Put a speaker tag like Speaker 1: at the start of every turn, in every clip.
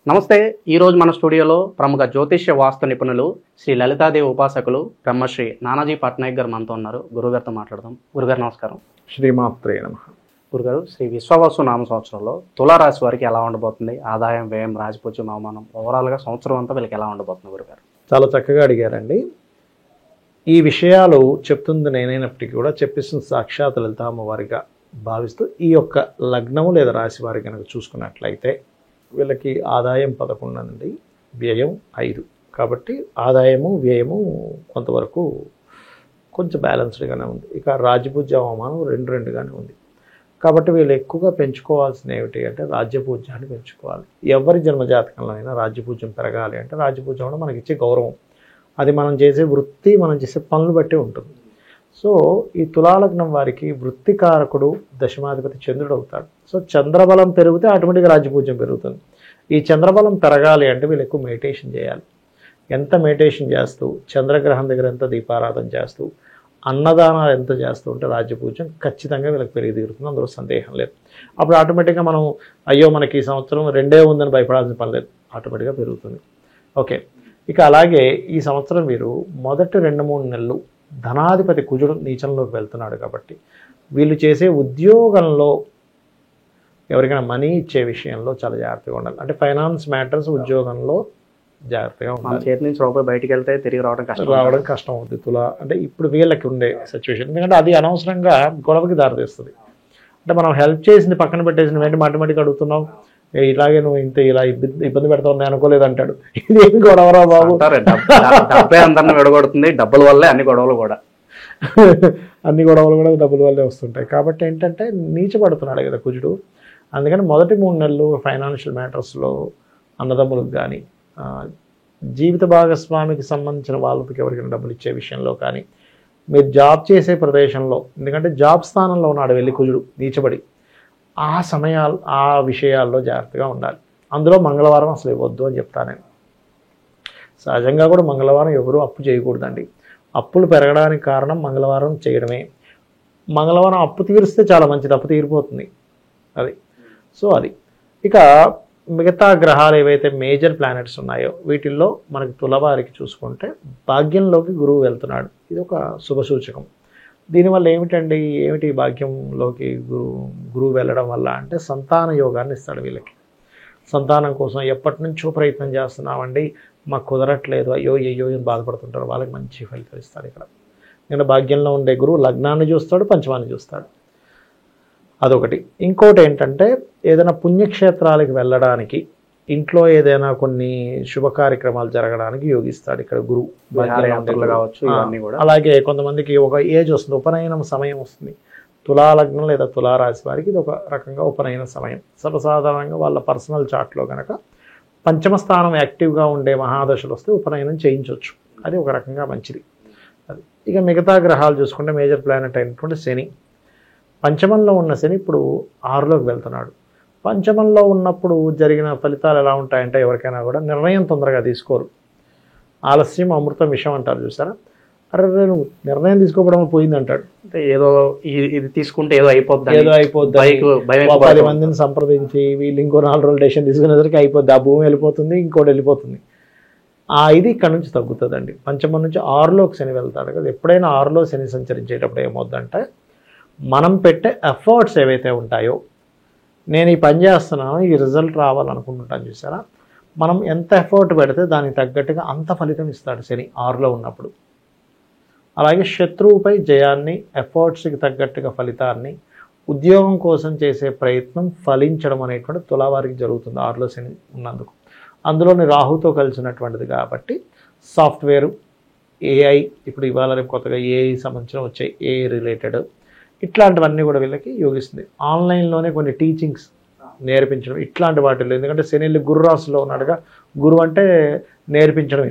Speaker 1: నమస్తే. ఈరోజు మన స్టూడియోలో ప్రముఖ జ్యోతిష్య వాస్తు నిపుణులు శ్రీ లలితాదేవి ఉపాసకులు బ్రహ్మశ్రీ నానాజీ పట్నాయక్ గారు మనతో ఉన్నారు. గురుగారితో మాట్లాడదాం. గురుగారు నమస్కారం.
Speaker 2: శ్రీమాత్రే నమః.
Speaker 1: గురుగారు, శ్రీ విశ్వావసు నామ సంవత్సరంలో తులారాశి వారికి ఎలా ఉండబోతుంది? ఆదాయం, వ్యయం, రాజపూజ్యం, అవమానం, ఓవరాల్గా సంవత్సరం అంతా వీళ్ళకి ఎలా ఉండబోతుంది గురుగారు?
Speaker 2: చాలా చక్కగా అడిగారండి. ఈ విషయాలు చెప్తుంది నేనైనప్పటికీ కూడా చెప్పిస్తున్న సాక్షాత్ లలిత అమ్మవారిగా భావిస్తూ ఈ యొక్క లగ్నము లేదా రాశి వారి కనుక చూసుకున్నట్లయితే వీళ్ళకి ఆదాయం 11 అండి, వ్యయం 5. కాబట్టి ఆదాయము వ్యయము కొంతవరకు కొంచెం బ్యాలెన్స్డ్గానే ఉంది. ఇక రాజపూజ్య అవమానం 2-2గానే ఉంది. కాబట్టి వీళ్ళు ఎక్కువగా పెంచుకోవాల్సిన ఏమిటి అంటే రాజ్యపూజ్యాన్ని పెంచుకోవాలి. ఎవరి జన్మజాతకంలో అయినా రాజ్యపూజ్యం పెరగాలి అంటే రాజ్యపూజ్యం కూడా మనకి ఇచ్చే గౌరవం, అది మనం చేసే వృత్తి, మనం చేసే పనులు బట్టి ఉంటుంది. సో ఈ తులాలగ్నం వారికి వృత్తికారకుడు దశమాధిపతి చంద్రుడు అవుతాడు. సో చంద్రబలం పెరిగితే ఆటోమేటిక్గా రాజ్యపూజ్యం పెరుగుతుంది. ఈ చంద్రబలం పెరగాలి అంటే వీళ్ళు ఎక్కువ మెడిటేషన్ చేయాలి. ఎంత మెడిటేషన్ చేస్తూ, చంద్రగ్రహం దగ్గర ఎంత దీపారాధన చేస్తూ, అన్నదానాలు ఎంత చేస్తూ ఉంటే రాజ్యపూజ్యం ఖచ్చితంగా వీళ్ళకి పెరిగి తీరుతుంది, అందులో సందేహం లేదు. అప్పుడు ఆటోమేటిక్గా మనం అయ్యో మనకి ఈ సంవత్సరం 2 ఉందని భయపడాల్సిన పని లేదు, ఆటోమేటిక్గా పెరుగుతుంది. ఓకే, ఇక అలాగే ఈ సంవత్సరం వీరు మొదటి 2-3 నెలలు ధనాధిపతి కుజుడు నీచంలోకి వెళ్తున్నాడు. కాబట్టి వీళ్ళు చేసే ఉద్యోగంలో ఎవరికైనా మనీ ఇచ్చే విషయంలో చాలా జాగ్రత్తగా ఉండాలి. అంటే ఫైనాన్స్ మ్యాటర్స్ ఉద్యోగంలో జాగ్రత్తగా ఉండాలి.
Speaker 1: చేతి నుంచి రూపాయి బయటికి వెళ్తే తిరిగి రావడం కష్టం
Speaker 2: అవుతుంది. తులా అంటే ఇప్పుడు వీళ్ళకి ఉండే సిచ్యువేషన్, ఎందుకంటే అది అనవసరంగా గొడవకి దారితీస్తుంది. అంటే మనం హెల్ప్ చేసింది పక్కన పెట్టేసిన వెంటనే ఆటోమేటిక్గా అడుగుతున్నాం, ఇలాగే నువ్వు ఇంత ఇలా ఇబ్బంది పెడతావు నేను అనుకోలేదు అంటాడు. ఇదేం గొడవరా బాబు?
Speaker 1: డబ్బే అందరిని విడగొడుతుంది, డబ్బుల వల్లే అన్ని గొడవలు కూడా
Speaker 2: డబ్బుల వల్లే వస్తుంటాయి. కాబట్టి ఏంటంటే నీచపడుతున్నాడు కదా కుజుడు. అందుకని మొదటి 3 నెలలు ఫైనాన్షియల్ మ్యాటర్స్లో అన్నదమ్ములకు కానీ, జీవిత భాగస్వామికి సంబంధించిన వాళ్ళకి ఎవరికైనా డబ్బులు ఇచ్చే విషయంలో కానీ, మీరు జాబ్ చేసే ప్రదేశంలో, ఎందుకంటే జాబ్ స్థానంలో ఉన్నాడు వెళ్ళి కుజుడు నీచబడి, ఆ విషయాల్లో జాగ్రత్తగా ఉండాలి. అందులో మంగళవారం అసలు ఇవ్వద్దు అని చెప్తాను నేను. సహజంగా కూడా మంగళవారం ఎవరు అప్పు చేయకూడదండి. అప్పులు పెరగడానికి కారణం మంగళవారం చేయడమే. మంగళవారం అప్పు తీరిస్తే చాలా మంచిది, అప్పు తీరిపోతుంది అది. సో అది. ఇక మిగతా గ్రహాలు ఏవైతే మేజర్ ప్లానెట్స్ ఉన్నాయో వీటిల్లో మనకి తులవారికి చూసుకుంటే భాగ్యంలోకి గురువు వెళ్తున్నాడు. ఇది ఒక శుభసూచకం. దీనివల్ల ఏమిటి భాగ్యంలోకి గురువు వెళ్ళడం వల్ల అంటే సంతాన యోగాన్ని ఇస్తాడు వీళ్ళకి. సంతానం కోసం ఎప్పటి నుంచో ప్రయత్నం చేస్తున్నామండి, మాకు కుదరట్లేదు, అయ్యో అని బాధపడుతుంటారు, వాళ్ళకి మంచి ఫలితాలు ఇస్తాడు ఇక్కడ. ఎందుకంటే భాగ్యంలో ఉండే గురువు లగ్నాన్ని చూస్తాడు, పంచమాన్ని చూస్తాడు. అదొకటి. ఇంకోటి ఏంటంటే ఏదైనా పుణ్యక్షేత్రాలకు వెళ్ళడానికి, ఇంట్లో ఏదైనా కొన్ని శుభ కార్యక్రమాలు జరగడానికి యోగిస్తాడు ఇక్కడ గురువు.
Speaker 1: కావచ్చు.
Speaker 2: అలాగే కొంతమందికి ఒక ఏజ్ వస్తుంది, ఉపనయనం సమయం వస్తుంది. తులాలగ్నం లేదా తులారాశి వారికి ఇది ఒక రకంగా ఉపనయన సమయం. సర్వసాధారణంగా వాళ్ళ పర్సనల్ చార్ట్లో కనుక పంచమ స్థానం యాక్టివ్గా ఉండే మహాదశలు వస్తే ఉపనయనం చేయించవచ్చు. అది ఒక రకంగా మంచిది. అది. ఇక మిగతా గ్రహాలు చూసుకుంటే మేజర్ ప్లానెట్ అయినటువంటి శని, పంచమంలో ఉన్న శని ఇప్పుడు 6లోకి వెళ్తున్నాడు. పంచమంలో ఉన్నప్పుడు జరిగిన ఫలితాలు ఎలా ఉంటాయంటే ఎవరికైనా కూడా నిర్ణయం తొందరగా తీసుకోరు. ఆలస్యం అమృతం విషయం అంటారు చూసారా. అరే నువ్వు నిర్ణయం తీసుకోవడం పోయింది అంటాడు.
Speaker 1: అంటే ఏదో ఇది తీసుకుంటే ఏదో అయిపోద్ది
Speaker 2: 10 మందిని సంప్రదించి వీళ్ళు ఇంకో 4 రోజులు డెసిషన్ తీసుకునేసరికి అయిపోద్ది, ఆ భూమి వెళ్ళిపోతుంది, ఇంకోటి వెళ్ళిపోతుంది. ఇది ఇక్కడ నుంచి తగ్గుతుందండి. పంచమం నుంచి 6లోకి శని వెళ్తాడు కదా. ఎప్పుడైనా 6లో శని సంచరించేటప్పుడు ఏమవుద్దంటే మనం పెట్టే ఎఫర్ట్స్ ఏవైతే ఉంటాయో, నేను ఈ పని చేస్తున్నాను, ఈ రిజల్ట్ రావాలనుకుంటుంటాను చూసారా, మనం ఎంత ఎఫర్ట్ పెడితే దానికి తగ్గట్టుగా అంత ఫలితం ఇస్తాడు శని 6లో ఉన్నప్పుడు. అలాగే శత్రువుపై జయాన్ని, ఎఫర్ట్స్కి తగ్గట్టుగా ఫలితాన్ని, ఉద్యోగం కోసం చేసే ప్రయత్నం ఫలించడం అనేటువంటి తులావారికి జరుగుతుంది 6లో శని ఉన్నందుకు. అందులోని రాహుతో కలిసినటువంటిది కాబట్టి సాఫ్ట్వేరు, ఏఐ, ఇప్పుడు ఇవాళ రేపు కొత్తగా ఏఐ సంబంధించిన వచ్చాయి, ఏఐ రిలేటెడ్, ఇట్లాంటివన్నీ కూడా వీళ్ళకి యోగిస్తుంది. ఆన్లైన్లోనే కొన్ని టీచింగ్స్ నేర్పించడం, ఇట్లాంటి వాటిల్లో, ఎందుకంటే శని గురు రాశిలో ఉన్నాడుగా, గురువు అంటే నేర్పించడం,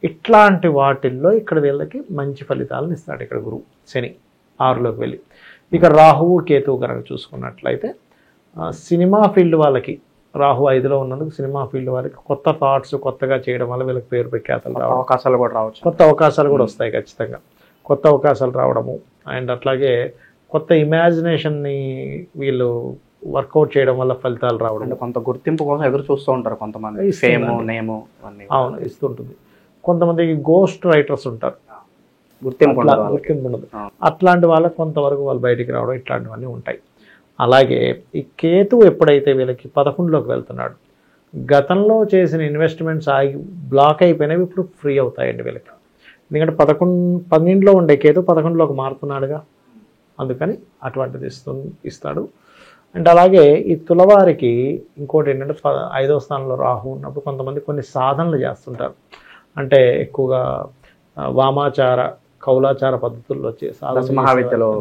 Speaker 2: ఇట్లాంటి వాటిల్లో ఇక్కడ వీళ్ళకి మంచి ఫలితాలను ఇస్తాడు ఇక్కడ గురువు శని 6లోకి వెళ్ళి. ఇక రాహువు కేతువు కనుక చూసుకున్నట్లయితే సినిమా ఫీల్డ్ వాళ్ళకి రాహు 5లో ఉన్నందుకు సినిమా ఫీల్డ్ వాళ్ళకి కొత్త థాట్స్ కొత్తగా చేయడం వల్ల వీళ్ళకి పేరు ప్రఖ్యాతలు రావడం,
Speaker 1: అవకాశాలు కూడా రావచ్చు,
Speaker 2: కొత్త అవకాశాలు కూడా వస్తాయి ఖచ్చితంగా. కొత్త అవకాశాలు రావడము అండ్ అట్లాగే కొత్త ఇమాజినేషన్ని వీళ్ళు వర్కౌట్ చేయడం వల్ల ఫలితాలు రావడం.
Speaker 1: అంటే కొంత గుర్తింపు కోసం ఎదురు చూస్తూ ఉంటారు కొంతమంది, ఫేమ్ నేము అన్నీ.
Speaker 2: అవును, ఇస్తుంటుంది. కొంతమంది గోస్ట్ రైటర్స్ ఉంటారు,
Speaker 1: గుర్తింపు
Speaker 2: ఉండదు. అట్లాంటి వాళ్ళకి కొంతవరకు వాళ్ళు బయటికి రావడం ఇట్లాంటివన్నీ ఉంటాయి. అలాగే ఈ కేతువు ఎప్పుడైతే వీళ్ళకి 11లోకి వెళ్తున్నాడు, గతంలో చేసిన ఇన్వెస్ట్మెంట్స్ ఆగి బ్లాక్ అయిపోయినవి ఇప్పుడు ఫ్రీ అవుతాయండి వీళ్ళకి. ఎందుకంటే 12లో ఉండే కేతు 11లోకి మారుతున్నాడుగా, అందుకని అటువంటిది ఇస్తాడు. అండ్ అలాగే ఈ తులవారికి ఇంకోటి ఏంటంటే 5వ స్థానంలో రాహు ఉన్నప్పుడు కొంతమంది కొన్ని సాధనలు చేస్తుంటారు. అంటే ఎక్కువగా వామాచార కౌలాచార పద్ధతుల్లో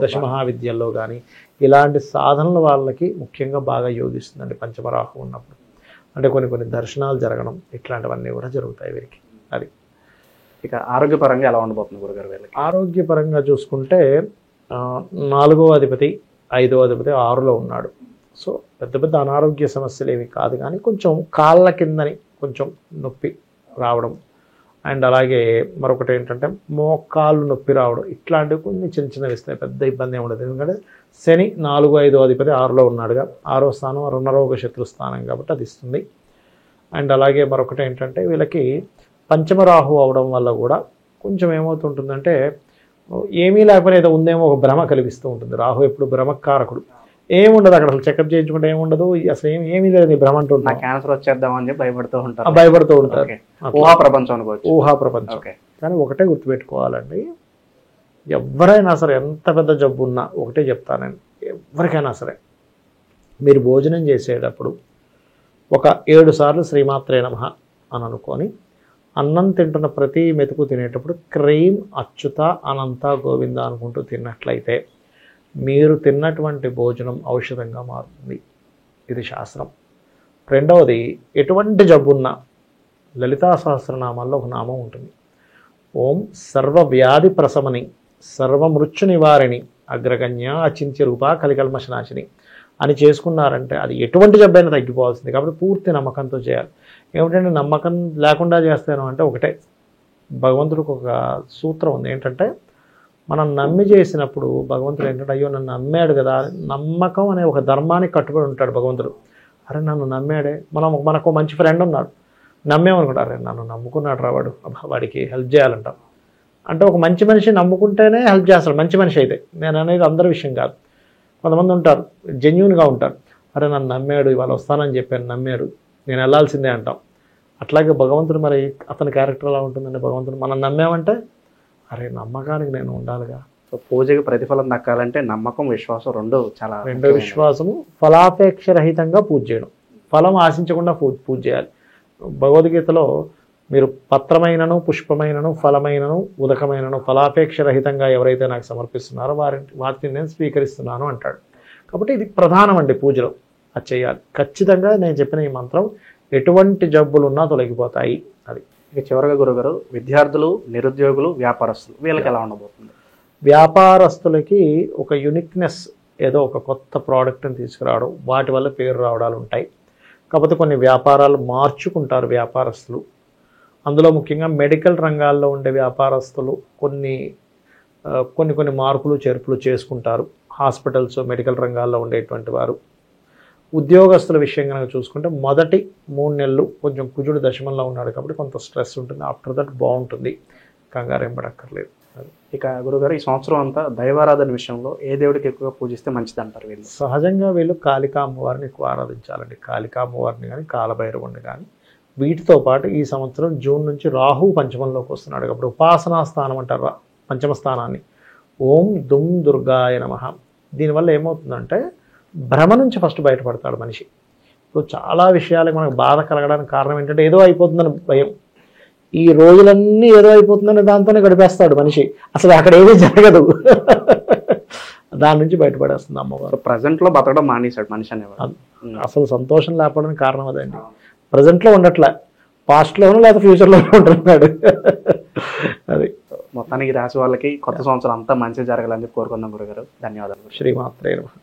Speaker 2: దశ మహావిద్యల్లో కానీ ఇలాంటి సాధనలు వాళ్ళకి ముఖ్యంగా బాగా యోగిస్తుందండి పంచమరాహు ఉన్నప్పుడు. అంటే కొన్ని దర్శనాలు జరగడం ఇట్లాంటివన్నీ కూడా జరుగుతాయి వీరికి. అది
Speaker 1: ఇక ఆరోగ్యపరంగా ఎలా ఉండబోతుంది గురుగారు వీళ్ళకి?
Speaker 2: ఆరోగ్యపరంగా చూసుకుంటే 4వ అధిపతి 5వ అధిపతి 6లో ఉన్నాడు. సో పెద్ద అనారోగ్య సమస్యలు ఏమి కాదు, కానీ కొంచెం కాళ్ళ కిందని కొంచెం నొప్పి రావడం, అండ్ అలాగే మరొకటి ఏంటంటే మోకాళ్ళు నొప్పి రావడం, ఇట్లాంటివి కొన్ని చిన్నవి ఇస్తాయి. పెద్ద ఇబ్బంది ఏమి ఉండదు. ఎందుకంటే శని 4, 5వ అధిపతి 6లో ఉన్నాడుగా, 6వ స్థానం రుణరోగ శత్రు స్థానం కాబట్టి అది ఇస్తుంది. అండ్ అలాగే మరొకటి ఏంటంటే వీళ్ళకి పంచమరాహు అవడం వల్ల కూడా కొంచెం ఏమవుతుంటుందంటే ఏమీ లేకపోయినా ఏదో ఉందేమో ఒక భ్రమ కలిగిస్తూ ఉంటుంది. రాహు ఎప్పుడు భ్రమకారకుడు. ఏముండదు అక్కడ, అసలు చెకప్ చేయించుకుంటే ఏముండదు, అసలు ఏమీ లేదు, భ్రమ అంటుంటారు.
Speaker 1: క్యాన్సర్ వచ్చేద్దామని చెప్పి భయపడుతూ ఉంటారు. ఊహా ప్రపంచం.
Speaker 2: కానీ ఒకటే గుర్తుపెట్టుకోవాలండి, ఎవరైనా సరే ఎంత పెద్ద జబ్బు ఉన్నా ఒకటే చెప్తానండి, ఎవరికైనా సరే మీరు భోజనం చేసేటప్పుడు ఒక 7 సార్లు శ్రీమాత్రే నమః అని అనుకొని అన్నం తింటున్న ప్రతి మెతుకు తినేటప్పుడు క్రీం అచ్యుత అనంత గోవింద అనుకుంటూ తిన్నట్లయితే మీరు తిన్నటువంటి భోజనం ఔషధంగా మారుతుంది. ఇది శాస్త్రం. రెండవది, ఎటువంటి జబ్బున్నా లలితా సహస్రనామాల్లో ఒక నామం ఉంటుంది. ఓం సర్వవ్యాధి ప్రశమని సర్వమృత్యు నివారిణి అగ్రగణ్య అచింత్య రూప కలికల్మషనాశిని అని చేసుకున్నారంటే అది ఎటువంటి జబ్బైనా తగ్గిపోవాల్సింది. కాబట్టి పూర్తి నమ్మకంతో చేయాలి. ఏమిటంటే నమ్మకం లేకుండా చేస్తాను అంటే ఒకటే, భగవంతుడికి ఒక సూత్రం ఉంది ఏంటంటే, మనం నమ్మి చేసినప్పుడు భగవంతుడు ఏంటంటే అయ్యో నన్ను నమ్మాడు కదా, నమ్మకం అనే ఒక ధర్మానికి కట్టుబడి ఉంటాడు భగవంతుడు. అరే నన్ను నమ్మాడే, మనకు మంచి ఫ్రెండ్ ఉన్నాడు, నమ్మేమనుకుంటారు, అరే నన్ను నమ్ముకున్నాడు రా వాడికి హెల్ప్ చేయాలంటాం. అంటే ఒక మంచి మనిషి నమ్ముకుంటేనే హెల్ప్ చేస్తాడు, మంచి మనిషి అయితే. నేను అనేది అందరి విషయం కాదు. కొంతమంది ఉంటారు జెన్యూన్గా ఉంటారు, అరే నన్ను నమ్మాడు, ఇవాళ వస్తానని చెప్పాను, నమ్మాడు, నేను వెళ్ళాల్సిందే అంటాం. అట్లాగే భగవంతుడు మరి అతని క్యారెక్టర్ ఎలా ఉంటుందంటే, భగవంతుడు మనం నమ్మామంటే అరే నమ్మకానికి నేను ఉండాలిగా.
Speaker 1: సో పూజకి ప్రతిఫలం దక్కాలంటే నమ్మకం విశ్వాసం రెండు
Speaker 2: విశ్వాసము ఫలాపేక్షరహితంగా పూజ చేయడం, ఫలం ఆశించకుండా పూజ చేయాలి. భగవద్గీతలో మీరు పత్రమైనను పుష్పమైనను ఫలమైనను ఉదకమైనను ఫలాపేక్షరహితంగా ఎవరైతే నాకు సమర్పిస్తున్నారో వాటిని నేను స్వీకరిస్తున్నాను అంటాడు. కాబట్టి ఇది ప్రధానం అండి పూజలో, అది చేయాలి ఖచ్చితంగా. నేను చెప్పిన ఈ మంత్రం ఎటువంటి జబ్బులున్నా తొలగిపోతాయి. అది
Speaker 1: ఇక చివరిగా గురుగారు, విద్యార్థులు, నిరుద్యోగులు, వ్యాపారస్తులు వీళ్ళకి ఎలా ఉండబోతుంది?
Speaker 2: వ్యాపారస్తులకి ఒక యూనిక్నెస్, ఏదో ఒక కొత్త ప్రోడక్ట్ని తీసుకురావడం, వాటి వల్ల పేరు రావడాలు ఉంటాయి. కాకపోతే కొన్ని వ్యాపారాలు మార్చుకుంటారు వ్యాపారస్తులు. అందులో ముఖ్యంగా మెడికల్ రంగాల్లో ఉండే వ్యాపారస్తులు కొన్ని మార్పులు చేర్పులు చేసుకుంటారు. హాస్పిటల్స్ మెడికల్ రంగాల్లో ఉండేటువంటి వారు. ఉద్యోగస్తుల విషయం కనుక చూసుకుంటే మొదటి 3 నెలలు కొంచెం కుజుడు దశమంలో ఉన్నాడు కాబట్టి కొంత స్ట్రెస్ ఉంటుంది. ఆఫ్టర్ దట్ బాగుంటుంది, కంగారేం పడక్కర్లేదు.
Speaker 1: ఇక గురుగారు, ఈ సంవత్సరం అంతా దైవారాధన విషయంలో ఏ దేవుడికి ఎక్కువగా పూజిస్తే మంచిది అంటారు వీళ్ళు?
Speaker 2: సహజంగా వీళ్ళు కాళికా అమ్మవారిని ఎక్కువ ఆరాధించాలండి. కాళికా అమ్మవారిని కానీ కాలభైరవుని కానీ. వీటితో పాటు ఈ సంవత్సరం జూన్ నుంచి రాహు పంచమంలోకి వస్తున్నాడు కాబట్టి ఉపాసనా స్థానం అంటారు పంచమ స్థానాన్ని. ఓం దుమ్ దుర్గాయ నమః. దీనివల్ల ఏమవుతుందంటే భ్రమ నుంచి ఫస్ట్ బయటపడతాడు మనిషి. ఇప్పుడు చాలా విషయాలకు మనకు బాధ కలగడానికి కారణం ఏంటంటే ఏదో అయిపోతుందని భయం. ఈ రోజులన్నీ ఏదో అయిపోతుందని దాంతోనే గడిపేస్తాడు మనిషి, అసలు అక్కడ ఏమీ జరగదు. దాని నుంచి బయటపడేస్తుంది అమ్మవారు.
Speaker 1: ప్రజెంట్లో బతకడం మానేశాడు మనిషి అనేవాడు.
Speaker 2: అసలు సంతోషం లేకపోవడానికి కారణం అదండి. ప్రజెంట్లో ఉండట్లే, పాస్ట్లోనూ లేదా ఫ్యూచర్లోనూ ఉంటున్నాడు. అది
Speaker 1: మొత్తానికి రాసి వాళ్ళకి కొత్త సంవత్సరం అంతా మంచి జరగాలని కోరుకుందాం గురుగారు. ధన్యవాదాలు.
Speaker 2: శ్రీమాత్రే నమః.